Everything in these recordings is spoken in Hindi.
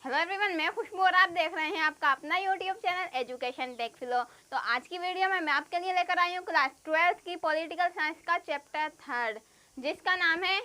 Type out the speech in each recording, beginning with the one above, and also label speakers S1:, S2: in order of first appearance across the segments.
S1: हेलो एवरीवन, मैं खुशबू और आप देख रहे हैं आपका अपना YouTube channel education tech flow. तो आज की वीडियो में मैं आपके लिए लेकर आई हूँ क्लास 12 की पॉलिटिकल साइंस का चैप्टर 3 जिसका नाम है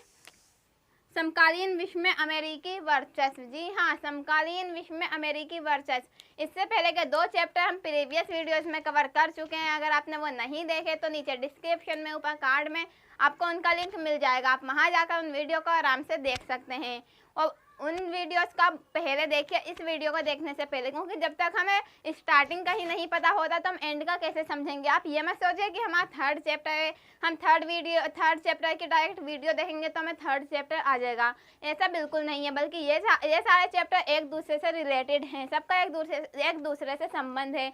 S1: समकालीन विश्व में अमेरिकी वर्चस्व। जी हाँ, समकालीन विश्व में अमेरिकी वर्चस्व। इससे पहले के 2 चैप्टर हम प्रीवियस वीडियोस में कवर कर चुके हैं। अगर आपने वो नहीं देखे तो नीचे डिस्क्रिप्शन में ऊपर कार्ड में आपको उनका लिंक मिल जाएगा, आप वहाँ जाकर उन वीडियो को आराम से देख सकते हैं। और उन वीडियोस का पहले देखिए इस वीडियो को देखने से पहले, क्योंकि जब तक हमें स्टार्टिंग का ही नहीं पता होता तो हम एंड का कैसे समझेंगे। आप ये मत सोचिए कि हमारा 3rd चैप्टर है, हम 3rd चैप्टर की डायरेक्ट वीडियो देखेंगे तो हमें 3rd चैप्टर आ जाएगा। ऐसा बिल्कुल नहीं है, बल्कि ये सारे चैप्टर एक दूसरे से रिलेटेड हैं, सबका एक दूसरे से संबंध है।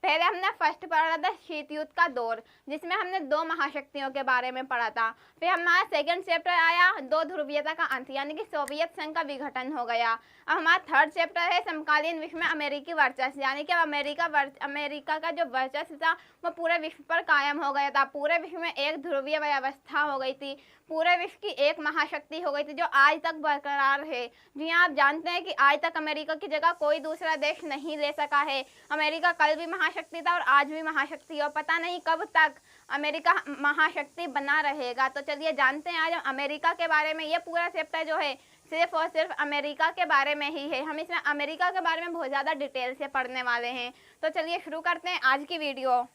S1: पहले हमने फर्स्ट पढ़ा था शीत युद्ध का दौर, जिसमें हमने 2 महाशक्तियों के बारे में पढ़ा था। फिर हमारा सेकंड चैप्टर आया 2 ध्रुवीयता का अंत, यानी कि सोवियत संघ का विघटन हो गया। अब हमारा 3rd चैप्टर है समकालीन विश्व में अमेरिकी वर्चस्व, यानी कि अमेरिका का जो वर्चस्व था वो पूरे विश्व पर कायम हो गया था। पूरे विश्व में एक ध्रुवीय व्यवस्था हो गई थी, पूरे विश्व की एक महाशक्ति हो गई थी जो आज तक बरकरार है। जी हाँ, आप जानते हैं कि आज तक अमेरिका की जगह कोई दूसरा देश नहीं ले सका है। अमेरिका कल भी महाशक्ति था और आज भी महाशक्ति है, और पता नहीं कब तक अमेरिका महाशक्ति बना रहेगा। तो चलिए जानते हैं आज अमेरिका के बारे में। ये पूरा चैप्टर जो है सिर्फ और सिर्फ अमेरिका के बारे में ही है। हम इसमें अमेरिका के बारे में बहुत ज़्यादा डिटेल से पढ़ने वाले हैं। तो चलिए शुरू करते हैं आज की वीडियो।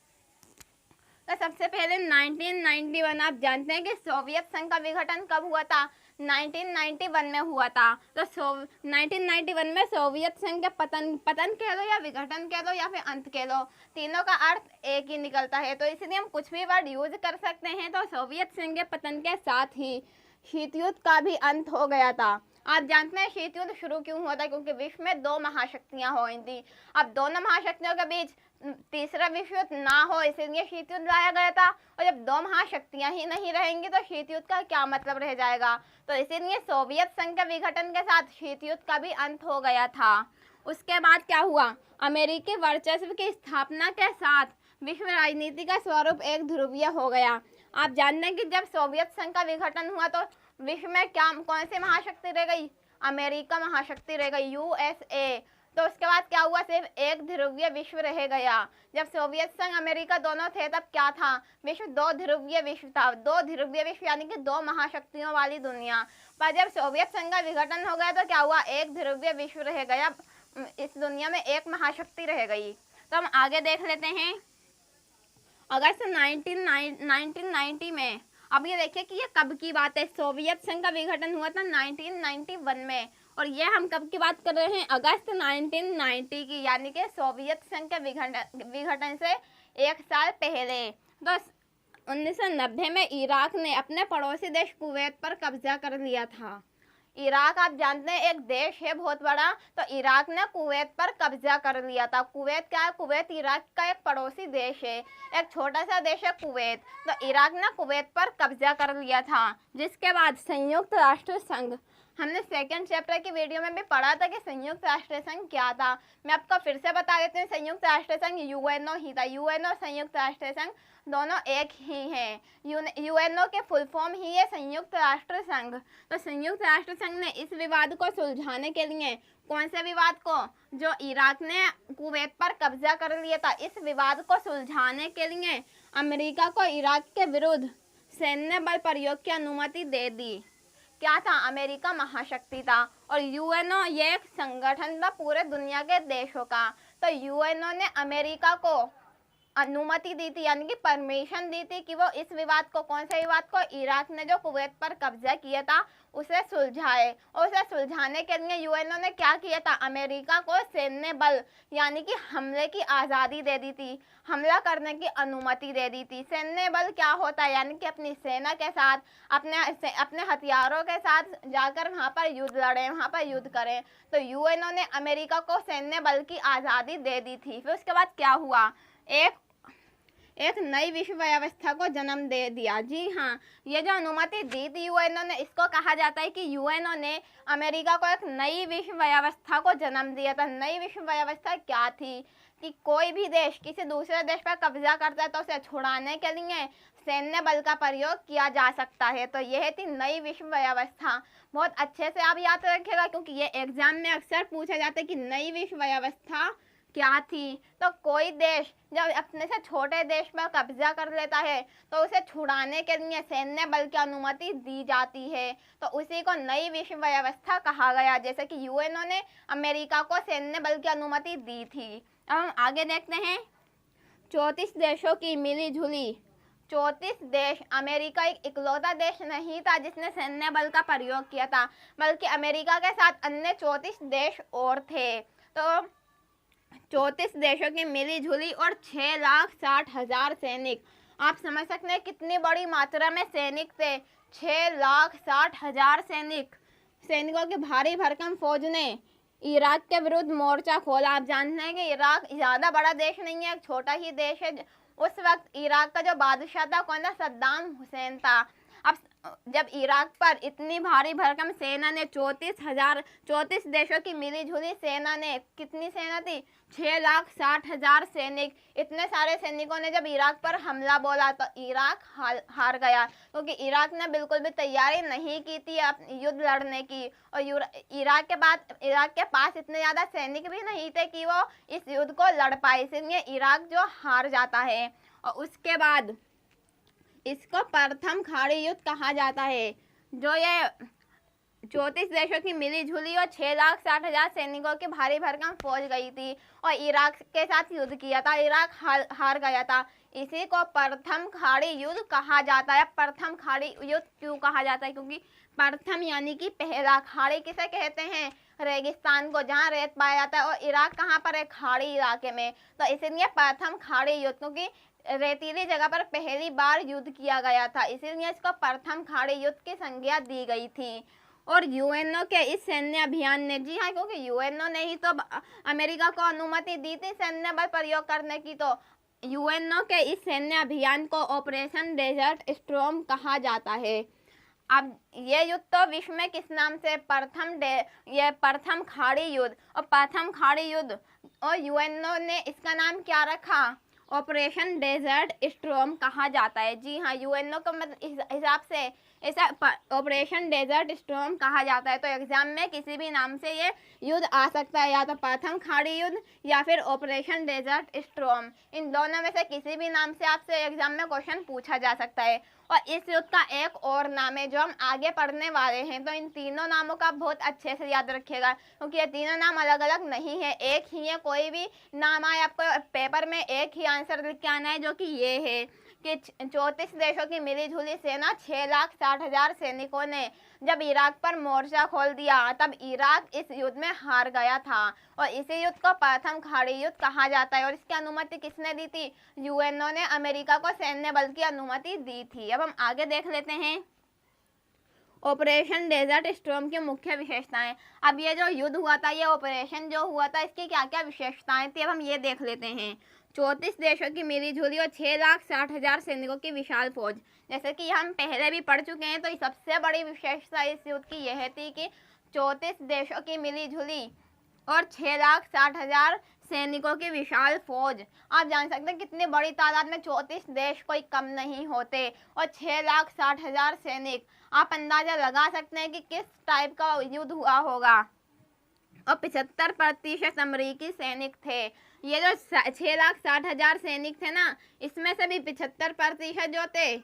S1: तो सबसे पहले 1991, आप जानते हैं कि सोवियत संघ का विघटन कब हुआ था? 1991 में हुआ था। तो 1991 में सोवियत संघ के पतन कह लो या विघटन कह लो या फिर अंत कह लो, तीनों का अर्थ एक ही निकलता है। तो इसलिए हम कुछ भी वर्ड यूज कर सकते हैं। तो सोवियत संघ के पतन के साथ ही शीत युद्ध का भी अंत हो गया था। आप जानते हैं शीत युद्ध शुरू क्यों हुआ था? क्योंकि विश्व में 2 महाशक्तियां हो रही थी। अब दोनों महाशक्तियों के बीच तीसरा विश्व युद्ध ना हो, इसलिए शीत युद्ध लाया गया था। और जब 2 महाशक्तियां ही नहीं रहेंगी तो शीत युद्ध का क्या मतलब रह जाएगा? तो इसीलिए सोवियत संघ के विघटन के साथ शीत युद्ध का भी अंत हो गया था। उसके बाद क्या हुआ? अमेरिकी वर्चस्व की स्थापना के साथ विश्व राजनीति का स्वरूप एक ध्रुवीय हो गया। आप जानते हैं कि जब सोवियत संघ का विघटन हुआ तो विश्व में कौन सी महाशक्ति रह गई? अमेरिका महाशक्ति रह गई, USA। तो उसके बाद क्या हुआ? सिर्फ एक ध्रुवीय विश्व रह गया। जब सोवियत संघ अमेरिका दोनों थे तब क्या था? विश्व 2 ध्रुवीय विश्व था। 2 ध्रुवीय विश्व यानी कि 2 महाशक्तियों वाली दुनिया। पर जब सोवियत संघ का विघटन हो गया तो क्या हुआ? एक ध्रुवीय विश्व रह गया, इस दुनिया में एक महाशक्ति रह गई। तो हम आगे देख लेते हैं। अगस्त 1990 में, अब ये देखिए कि ये कब की बात है। सोवियत संघ का विघटन हुआ था 1991 में, और ये हम कब की बात कर रहे हैं? अगस्त 1990 की, यानी कि सोवियत संघ के विघटन से 1 साल पहले। तो 1990 में इराक ने अपने पड़ोसी देश कुवैत पर कब्जा कर लिया था। इराक आप जानते हैं एक देश है बहुत बड़ा, तो इराक ने कुवैत पर कब्जा कर लिया था। कुवैत क्या है? कुवैत इराक का एक पड़ोसी देश है, एक छोटा सा देश है कुवैत। तो इराक ने कुवैत पर कब्जा कर लिया था, जिसके बाद संयुक्त राष्ट्र संघ, हमने सेकंड चैप्टर की वीडियो में भी पढ़ा था कि संयुक्त राष्ट्र संघ क्या था। मैं आपको फिर से बता देती हूँ, संयुक्त राष्ट्र संघ यूएनओ ही था। यूएनओ संयुक्त राष्ट्र संघ दोनों एक ही हैं। यूएनओ के फुल फॉर्म ही है संयुक्त राष्ट्र संघ। तो संयुक्त राष्ट्र संघ ने इस विवाद को सुलझाने के लिए, कौन से विवाद को? जो इराक ने कुवैत पर कब्जा कर लिया था, इस विवाद को सुलझाने के लिए अमेरिका को इराक के विरुद्ध सैन्य बल प्रयोग की अनुमति दे दी। क्या था? अमेरिका महाशक्ति था और यूएनओ ये एक संगठन था पूरे दुनिया के देशों का। तो यूएनओ ने अमेरिका को अनुमति दी थी, यानी कि परमिशन दी थी कि वो इस विवाद को, कौन से विवाद को? इराक ने जो कुवैत पर कब्जा किया था उसे सुलझाए। और उसे सुलझाने के लिए यूएनओ ने क्या किया था? अमेरिका को सैन्य बल यानी कि हमले की आज़ादी दे दी थी, हमला करने की अनुमति दे दी थी। सैन्य बल क्या होता है? यानी कि अपनी सेना के साथ, अपने हथियारों के साथ जाकर वहाँ पर युद्ध लड़ें, वहाँ पर युद्ध करें। तो यूएनओ ने अमेरिका को सैन्य बल की आज़ादी दे दी थी। फिर उसके बाद क्या हुआ? एक नई विश्व व्यवस्था को जन्म दे दिया। जी हाँ, ये जो अनुमति दी थी यूएनओ ने, इसको कहा जाता है कि यूएनओ ने अमेरिका को एक नई विश्व व्यवस्था को जन्म दिया था। नई विश्व व्यवस्था क्या थी कि कोई भी देश किसी दूसरे देश पर कब्जा करता है तो उसे छुड़ाने के लिए सैन्य बल का प्रयोग किया जा सकता है। तो यह थी नई विश्व व्यवस्था। बहुत अच्छे से आप याद रखिएगा, क्योंकि ये एग्जाम में अक्सर पूछा जाता है कि नई विश्व व्यवस्था क्या थी। तो कोई देश जब अपने से छोटे देश पर कब्जा कर लेता है तो उसे छुड़ाने के लिए सैन्य बल की अनुमति दी जाती है, तो उसी को नई विश्व व्यवस्था कहा गया। जैसे कि यूएनओ ने अमेरिका को सैन्य बल की अनुमति दी थी। अब हम आगे देखते हैं। 34 देशों की मिली जुली 34 देश। अमेरिका एक इकलौता देश नहीं था जिसने सैन्य बल का प्रयोग किया था, बल्कि अमेरिका के साथ अन्य 34 देश और थे। तो 34 देशों की मिली जुली और 6,60,000 सैनिक। आप समझ सकते हैं कितनी बड़ी मात्रा में सैनिक थे। 6,60,000 सैनिकों की भारी भरकम फौज ने इराक के विरुद्ध मोर्चा खोला। आप जानते हैं कि इराक ज़्यादा बड़ा देश नहीं है, एक छोटा ही देश है। उस वक्त इराक का जो बादशाह था कौन था? सद्दाम हुसैन था। अब जब इराक पर इतनी भारी भरकम सेना ने 34 देशों की मिली जुली सेना ने, कितनी सेना थी? 6,60,000 सैनिक। इतने सारे सैनिकों ने जब इराक पर हमला बोला तो इराक हार गया, क्योंकि इराक ने बिल्कुल भी तैयारी नहीं की थी युद्ध लड़ने की। और इराक के पास इतने ज़्यादा सैनिक भी नहीं थे कि वो इस युद्ध को लड़ पाए, इसलिए इराक जो हार जाता है। और उसके बाद इसको प्रथम खाड़ी युद्ध कहा जाता है। जो ये 34 देशों की मिली जुली और 6,60,000 सैनिकों की भारी भरकम फौज गई थी और इराक के साथ युद्ध किया था। इराक हार गया था, इसी को प्रथम खाड़ी युद्ध कहा जाता है। प्रथम खाड़ी युद्ध क्यों कहा जाता है? क्योंकि प्रथम यानी कि पहला, खाड़ी किसे कहते हैं? रेगिस्तान को, जहाँ रेत पाया जाता है। और इराक कहाँ पर है? खाड़ी इलाके में। तो इसीलिए प्रथम खाड़ी युद्ध, क्योंकि रेतीली जगह पर पहली बार युद्ध किया गया था, इसीलिए इसको प्रथम खाड़ी युद्ध की संज्ञा दी गई थी। और यूएनओ के इस सैन्य अभियान ने, जी हाँ, क्योंकि यूएनओ ने ही तो अमेरिका को अनुमति दी थी सैन्य बल प्रयोग करने की, तो यूएनओ के इस सैन्य अभियान को ऑपरेशन डेजर्ट स्टॉर्म कहा जाता है। अब ये युद्ध तो विश्व में किस नाम से? प्रथम खाड़ी युद्ध। और प्रथम खाड़ी युद्ध और यूएनओ ने इसका नाम क्या रखा? ऑपरेशन डेजर्ट स्टॉर्म कहा जाता है। जी हाँ, यूएनओ को मतलब इस हिसाब से ऐसा ऑपरेशन डेजर्ट स्टॉर्म कहा जाता है। तो एग्जाम में किसी भी नाम से ये युद्ध आ सकता है, या तो प्रथम खाड़ी युद्ध या फिर ऑपरेशन डेजर्ट स्टॉर्म। इन दोनों में से किसी भी नाम से आपसे एग्जाम में क्वेश्चन पूछा जा सकता है। और इस युद्ध का एक और नाम है जो हम आगे पढ़ने वाले हैं, तो इन तीनों नामों का बहुत अच्छे से याद रखिएगा, क्योंकि ये तीनों नाम अलग अलग नहीं है, एक ही है। कोई भी नाम आए आपको पेपर में एक ही आंसर लिख के आना है, जो कि ये है कि 34 देशों की मिली जुली सेना 6,60,000 सैनिकों ने जब इराक पर मोर्चा खोल दिया तब इराक इस युद्ध में हार गया था। और इसी युद्ध को प्रथम खाड़ी युद्ध कहा जाता है। और इसकी अनुमति किसने दी थी? यूएनओ ने अमेरिका को सैन्य बल की अनुमति दी थी। अब हम आगे देख लेते हैं ऑपरेशन डेजर्ट स्टॉर्म की मुख्य विशेषताएं। अब ये जो युद्ध हुआ था, ये ऑपरेशन जो हुआ था, इसकी क्या क्या विशेषताएं थी, अब हम ये देख लेते हैं। 34 देशों की मिली जुली और 6,60,000 सैनिकों की विशाल फौज। जैसे कि हम पहले भी पढ़ चुके हैं, तो सबसे बड़ी विशेषता इस युद्ध की यह थी कि 34 देशों की मिली जुली और 6,60,000 सैनिकों की विशाल फौज। आप जान सकते हैं कितनी बड़ी तादाद में 34 देश कोई कम नहीं होते, और 6,60,000 सैनिक। आप अंदाजा लगा सकते हैं कि किस टाइप का युद्ध हुआ होगा। और 75% अमेरिकी सैनिक थे। ये जो 6,60,000 सैनिक थे ना, इसमें से भी 75% जो थे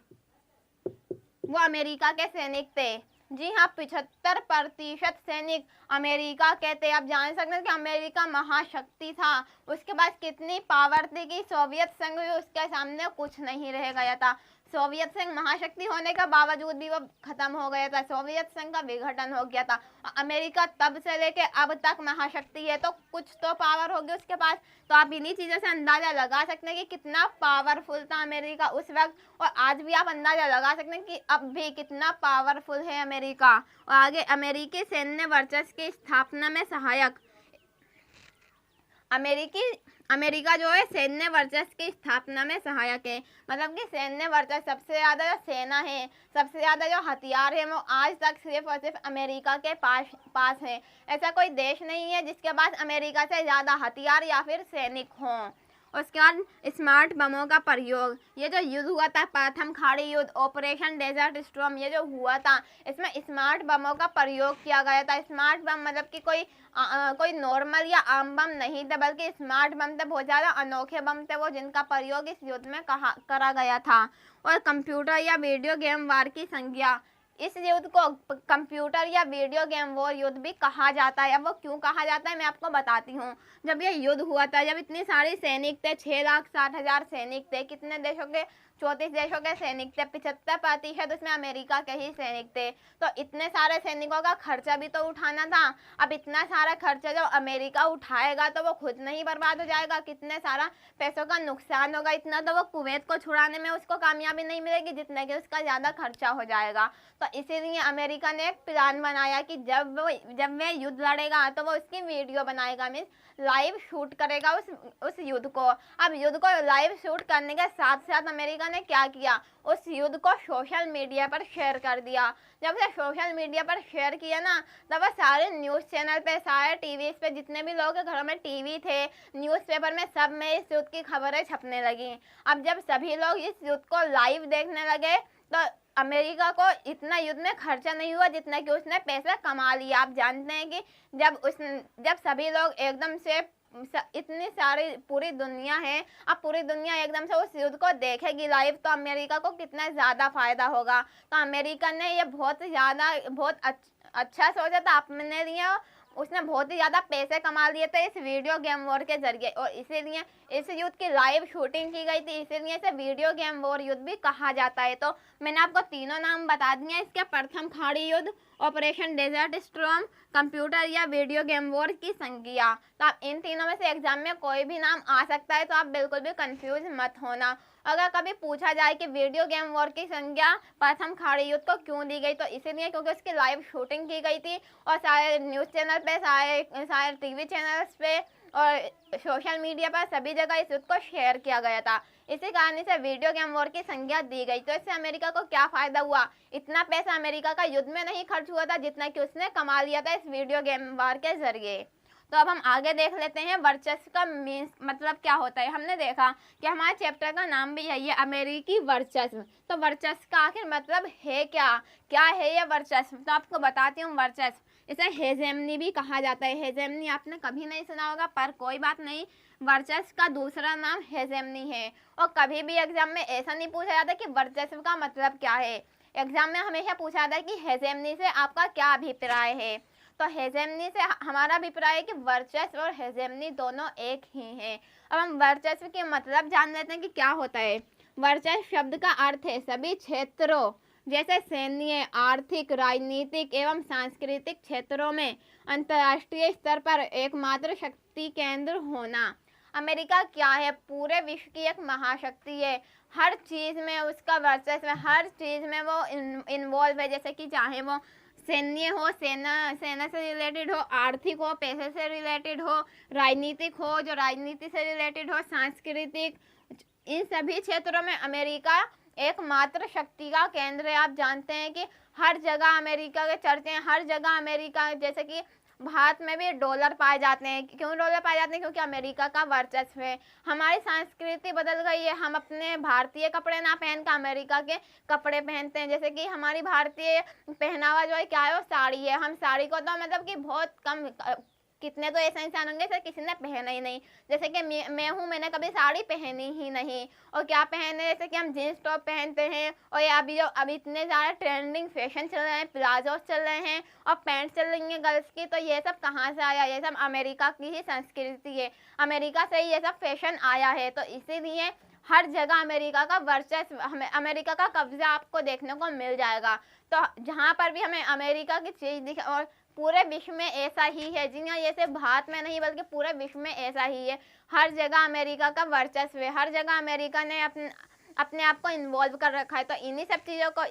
S1: वो अमेरिका के सैनिक थे। जी हाँ, 75% सैनिक अमेरिका के थे। आप जान सकते हैं कि अमेरिका महाशक्ति था, उसके पास कितनी पावर थी कि सोवियत संघ भी उसके सामने कुछ नहीं रह गया था। सोवियत संघ महाशक्ति होने के बावजूद भी वो खत्म हो गया था, सोवियत संघ का विघटन हो गया था। अमेरिका तब से लेके अब तक महाशक्ति है, तो कुछ तो पावर होगी उसके पास। तो आप इन्हीं चीज़ों से अंदाजा लगा सकते हैं कि कितना पावरफुल था अमेरिका उस वक्त, और आज भी आप अंदाजा लगा सकते हैं कि अब भी कितना पावरफुल है अमेरिका। और आगे अमेरिकी सैन्य वर्चस्व की स्थापना में सहायक। अमेरिकी अमेरिका जो है सैन्य वर्चस्व की स्थापना में सहायक है। मतलब कि सैन्य वर्चस्व, सबसे ज़्यादा जो सेना है, सबसे ज़्यादा जो हथियार है, वो आज तक सिर्फ और सिर्फ अमेरिका के पास है। ऐसा कोई देश नहीं है जिसके पास अमेरिका से ज़्यादा हथियार या फिर सैनिक हों। उसके बाद स्मार्ट बमों का प्रयोग, ये जो युद्ध हुआ था प्रथम खाड़ी युद्ध, ऑपरेशन डेजर्ट स्टॉर्म, ये जो हुआ था इसमें स्मार्ट बमों का प्रयोग किया गया था। स्मार्ट बम मतलब कि कोई नॉर्मल या आम बम नहीं थे, बल्कि स्मार्ट बम थे, बहुत ज़्यादा अनोखे बम थे वो, जिनका प्रयोग इस युद्ध में करा गया था। और कंप्यूटर या वीडियो गेम वार की संज्ञा, इस युद्ध को कंप्यूटर या वीडियो गेम वॉर युद्ध भी कहा जाता है। अब वो क्यों कहा जाता है मैं आपको बताती हूँ। जब ये युद्ध हुआ था, जब इतने सारे सैनिक थे, 6,60,000 सैनिक थे, कितने देशों के, 34 देशों के सैनिक थे, 75% उसमें अमेरिका के ही सैनिक थे। तो इतने सारे सैनिकों का खर्चा भी तो उठाना था। अब इतना सारा खर्चा जो अमेरिका उठाएगा तो वो खुद नहीं बर्बाद हो जाएगा, कितने सारा पैसों का नुकसान होगा। इतना तो वो कुवैत को छुड़ाने में उसको कामयाबी नहीं मिलेगी जितना कि उसका ज़्यादा खर्चा हो जाएगा। तो इसीलिए अमेरिका ने एक प्लान बनाया कि जब वह युद्ध लड़ेगा तो वो उसकी वीडियो बनाएगा, मीन्स लाइव शूट करेगा उस युद्ध को। अब युद्ध को लाइव शूट करने के साथ साथ अमेरिका ने क्या किया, उस युद्ध को सोशल मीडिया पर शेयर कर दिया। जब उसे सोशल मीडिया पर शेयर किया ना, तब वह सारे न्यूज़ चैनल पे, सारे टीवी पे, जितने भी लोगों के घरों में टीवी थे, न्यूज़पेपर में, सब में इस युद्ध की खबरें छपने लगी। अब जब सभी लोग इस युद्ध को लाइव देखने लगे तो अमेरिका को इतना युद्ध में खर्चा नहीं हुआ जितना कि उसने पैसा कमा लिया। आप जानते हैं कि जब सभी लोग एकदम से, इतनी सारी पूरी दुनिया है, अब पूरी दुनिया एकदम से उस युद्ध को देखेगी लाइव, तो अमेरिका को कितना ज़्यादा फायदा होगा। तो अमेरिका ने ये बहुत अच्छा सोचा था अपने लिए। उसने बहुत ही ज़्यादा पैसे कमा लिए थे इस वीडियो गेम वॉर के जरिए, और इसीलिए इस युद्ध की लाइव शूटिंग की गई थी, इसीलिए इसे वीडियो गेम वॉर युद्ध भी कहा जाता है। तो मैंने आपको तीनों नाम बता दिए इसके, प्रथम खाड़ी युद्ध, ऑपरेशन डेजर्ट स्टॉर्म, कंप्यूटर या वीडियो गेम वॉर की संज्ञा। तो आप इन तीनों में से एग्जाम में कोई भी नाम आ सकता है, तो आप बिल्कुल भी कंफ्यूज मत होना। अगर कभी पूछा जाए कि वीडियो गेम वॉर की संज्ञा प्रथम खाड़ी युद्ध को क्यों दी गई, तो इसीलिए क्योंकि उसकी लाइव शूटिंग की गई थी और सारे न्यूज़ चैनल पे, सारे टीवी चैनल्स पे और सोशल मीडिया पर सभी जगह इस युद्ध को शेयर किया गया था। इसी कारण से वीडियो गेम वॉर की संज्ञा दी गई। तो इससे अमेरिका को क्या फ़ायदा हुआ, इतना पैसा अमेरिका का युद्ध में नहीं खर्च हुआ था जितना कि उसने कमा लिया था इस वीडियो गेम वॉर के जरिए। तो अब हम आगे देख लेते हैं वर्चस्व का मीन्स मतलब क्या होता है। हमने देखा कि हमारे चैप्टर का नाम भी यही है, अमेरिकी वर्चस्व। तो वर्चस्व का आखिर मतलब है क्या है ये वर्चस्व, तो आपको बताती हूँ। वर्चस्व, इसे हेजेमनी भी कहा जाता है। हेजेमनी आपने कभी नहीं सुना होगा, पर कोई बात नहीं, वर्चस्व का दूसरा नाम हेजेमनी है। और कभी भी एग्जाम में ऐसा नहीं पूछा जाता कि वर्चस्व का मतलब क्या है। एग्जाम में हमेशा पूछा जाता है कि हेजेमनी से आपका क्या अभिप्राय है। तो हेजेमनी से हमारा अभिप्राय है कि वर्चस्व और हेजेमनी दोनों एक ही हैं। अब हम वर्चस्व के मतलब जान लेते हैं कि क्या होता है। वर्चस्व शब्द का अर्थ है सभी क्षेत्रों जैसे सैन्य, आर्थिक, राजनीतिक एवं सांस्कृतिक क्षेत्रों में अंतर्राष्ट्रीय स्तर पर एकमात्र शक्ति केंद्र होना। अमेरिका क्या है, पूरे विश्व की एक महाशक्ति है। हर चीज़ में उसका वर्चस्व है, हर चीज़ में वो इन्वॉल्व है। जैसे कि चाहे वो सैन्य हो, सेना से रिलेटेड हो, आर्थिक हो, पैसे से रिलेटेड हो, राजनीतिक हो, जो राजनीति से रिलेटेड हो, सांस्कृतिक, इन सभी क्षेत्रों में अमेरिका एकमात्र शक्ति का केंद्र है। आप जानते हैं कि हर जगह अमेरिका के चर्चे हैं, हर जगह अमेरिका, जैसे कि भारत में भी डॉलर पाए जाते हैं। क्यों डॉलर पाए जाते हैं? क्योंकि अमेरिका का वर्चस्व है। हमारी संस्कृति बदल गई है, हम अपने भारतीय कपड़े ना पहन कर अमेरिका के कपड़े पहनते हैं। जैसे कि हमारी भारतीय पहनावा जो है क्या है, वो साड़ी है। हम साड़ी को तो मतलब कि बहुत कम, कितने तो ऐसे इंसान होंगे सर किसी ने पहना ही नहीं। जैसे कि मैं हूँ, मैंने कभी साड़ी पहनी ही नहीं। और क्या पहने, जैसे कि हम जीन्स टॉप पहनते हैं। और ये अभी इतने ज़्यादा ट्रेंडिंग फैशन चल रहे हैं, प्लाजो चल रहे हैं और पैंट चल रही हैं गर्ल्स की। तो ये सब कहाँ से आया? ये सब अमेरिका की ही संस्कृति है, अमेरिका से ही ये सब फैशन आया है। तो इसीलिए हर जगह अमेरिका का वर्चस्व, हमें अमेरिका का कब्जा आपको देखने को मिल जाएगा। तो जहाँ पर भी हमें अमेरिका की चीज़ दिखे, और पूरे विश्व में ऐसा ही है। जी हाँ, ये सिर्फ भारत में नहीं बल्कि पूरे विश्व में ऐसा ही है। हर जगह अमेरिका का वर्चस्व है, हर जगह अमेरिका ने अपने आप को इन्वॉल्व कर रखा है। तो इन्हीं सब चीज़ों को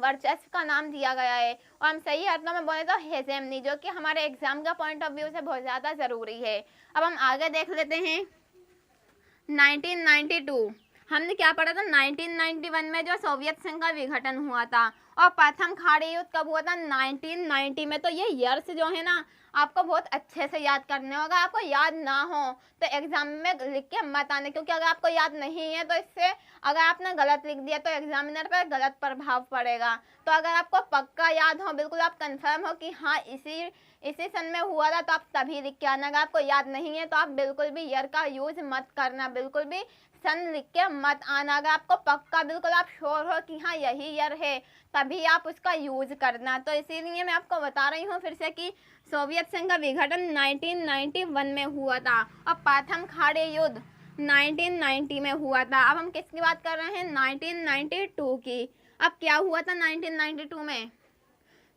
S1: वर्चस्व का नाम दिया गया है। और हम सही अर्थों में बोले तो हेजेमनी, जो कि हमारे एग्जाम का पॉइंट ऑफ व्यू से बहुत ज़्यादा ज़रूरी है। अब हम आगे देख लेते हैं 1992 हमने क्या पढ़ा था? 1991 में जो सोवियत संघ का विघटन हुआ था। और प्रथम खाड़ी युद्ध कब हुआ था? 1990 में। तो ये ईयर्स जो है ना आपको बहुत अच्छे से याद करने होगा। आपको याद ना हो तो एग्जाम में लिख के मत आने, क्योंकि अगर आपको याद नहीं है तो इससे अगर आपने गलत लिख दिया तो एग्जामिनर पर गलत प्रभाव पड़ेगा। तो अगर आपको पक्का याद हो, बिल्कुल आप कंफर्म हो कि हाँ इसी सन में हुआ था, तो आप तभी लिख के आना। अगर आपको याद नहीं है तो आप बिल्कुल भी ईयर का यूज मत करना, बिल्कुल भी सन लिख के मत आना। अगर आपको पक्का बिल्कुल आप श्योर हो कि हाँ यही ईयर है, तभी आप उसका यूज करना। तो इसीलिए मैं आपको बता रही हूँ फिर से कि सोवियत संघ का विघटन 1991 में हुआ था और प्रथम खाड़ी युद्ध 1990 में हुआ था। अब हम किसकी बात कर रहे हैं? 1992 की। अब क्या हुआ था 1992 में?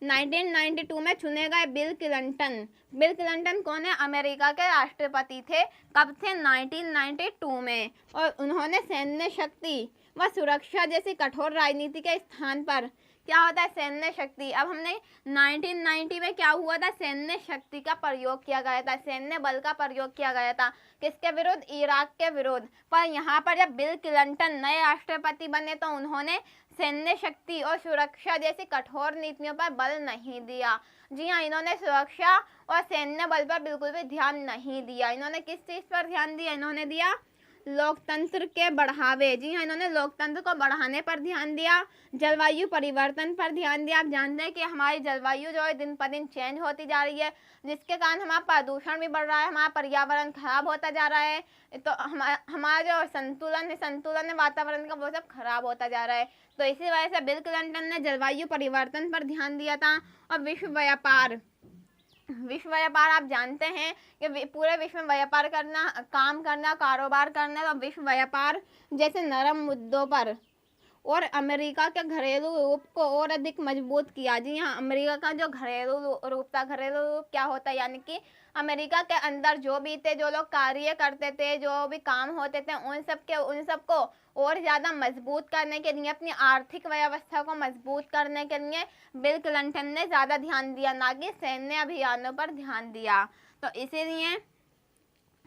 S1: 1992 में चुने गए बिल क्लिंटन। बिल क्लिंटन कौन है? अमेरिका के राष्ट्रपति थे। कब थे? 1992 में। और उन्होंने सैन्य शक्ति व सुरक्षा जैसी कठोर राजनीति के स्थान पर, क्या होता है? सैन्य शक्ति। अब हमने 1990 में क्या हुआ था? सैन्य शक्ति का प्रयोग किया गया था, सैन्य बल का प्रयोग किया गया था। किसके विरुद्ध? इराक के विरुद्ध। पर यहाँ पर जब बिल क्लिंटन नए राष्ट्रपति बने तो उन्होंने सैन्य शक्ति और सुरक्षा जैसी कठोर नीतियों पर बल नहीं दिया। जी हाँ, इन्होंने सुरक्षा और सैन्य बल पर बिल्कुल भी ध्यान नहीं दिया। इन्होंने किस चीज़ पर ध्यान दिया? इन्होंने दिया लोकतंत्र के बढ़ावे। जी हाँ, इन्होंने लोकतंत्र को बढ़ाने पर ध्यान दिया, जलवायु परिवर्तन पर ध्यान दिया। आप जानते हैं कि हमारी जलवायु जो है दिन पर दिन चेंज होती जा रही है, जिसके कारण हमारा प्रदूषण भी बढ़ रहा है, हमारा पर्यावरण खराब होता जा रहा है। तो हमारा जो संतुलन है वातावरण का, वो सब खराब होता जा रहा है। तो इसी वजह से बिल क्लिंटन ने जलवायु परिवर्तन पर ध्यान दिया था। और विश्व व्यापार आप जानते हैं कि पूरे विश्व में व्यापार करना, काम करना, कारोबार करना, तो विश्व व्यापार जैसे नरम मुद्दों पर और अमेरिका के घरेलू रूप को और अधिक मजबूत किया। जी हाँ, अमेरिका का जो घरेलू रूप था, घरेलू रूप क्या होता है? यानी कि अमेरिका के अंदर जो भी थे, जो लोग कार्य करते थे, जो भी काम होते थे, उन सबको और ज़्यादा मजबूत करने के लिए, अपनी आर्थिक व्यवस्था को मजबूत करने के लिए बिल क्लिंटन ने ज़्यादा ध्यान दिया, ना कि सैन्य अभियानों पर ध्यान दिया। तो इसीलिए,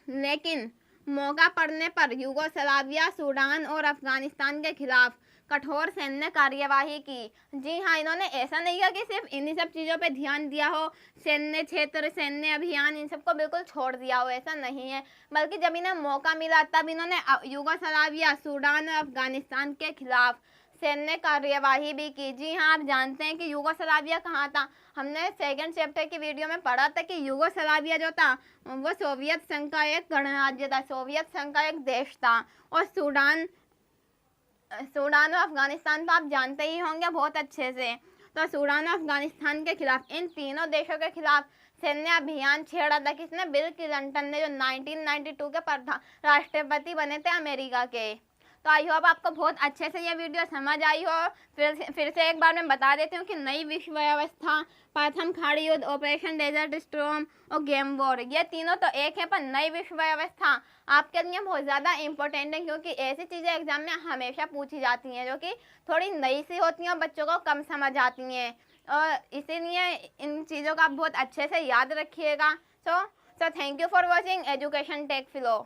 S1: लेकिन मौका पड़ने पर यूगोस्लाविया, सूडान और अफगानिस्तान के खिलाफ कठोर सैन्य कार्यवाही की। जी हाँ, इन्होंने ऐसा नहीं किया कि सिर्फ इन्हीं सब चीज़ों पे ध्यान दिया हो, सैन्य क्षेत्र, सैन्य अभियान, इन सबको बिल्कुल छोड़ दिया हो, ऐसा नहीं है। बल्कि जब इन्हें मौका मिला तब इन्होंने यूगोस्लाविया, सूडान और अफगानिस्तान के खिलाफ सैन्य कार्यवाही भी की। जी हाँ, आप जानते हैं कि यूगोस्लाविया कहाँ था? हमने सेकंड चैप्टर की वीडियो में पढ़ा था कि यूगोस्लाविया जो था वो सोवियत संघ का एक गणराज्य था, सोवियत संघ का एक देश था। और सूडान और अफगानिस्तान तो आप जानते ही होंगे बहुत अच्छे से। तो सूडान और अफगानिस्तान के खिलाफ, इन तीनों देशों के खिलाफ सैन्य अभियान छेड़ा था। किसने? बिल क्लिंटन ने, जो 1992 के राष्ट्रपति बने थे अमेरिका के। तो आई होप आपको बहुत अच्छे से ये वीडियो समझ आई हो। फिर से एक बार मैं बता देती हूँ कि नई विश्व व्यवस्था, प्रथम खाड़ी युद्ध, ऑपरेशन डेजर्ट स्टॉर्म और गेम वॉर, ये तीनों तो एक है, पर नई विश्व व्यवस्था आपके लिए बहुत ज़्यादा इंपॉर्टेंट है, क्योंकि ऐसी चीज़ें एग्जाम में हमेशा पूछी जाती हैं जो कि थोड़ी नई सी होती हैं और बच्चों को कम समझ आती हैं। और इसीलिए इन चीज़ों का आप बहुत अच्छे से याद रखिएगा। So thank you for watching education tech flow.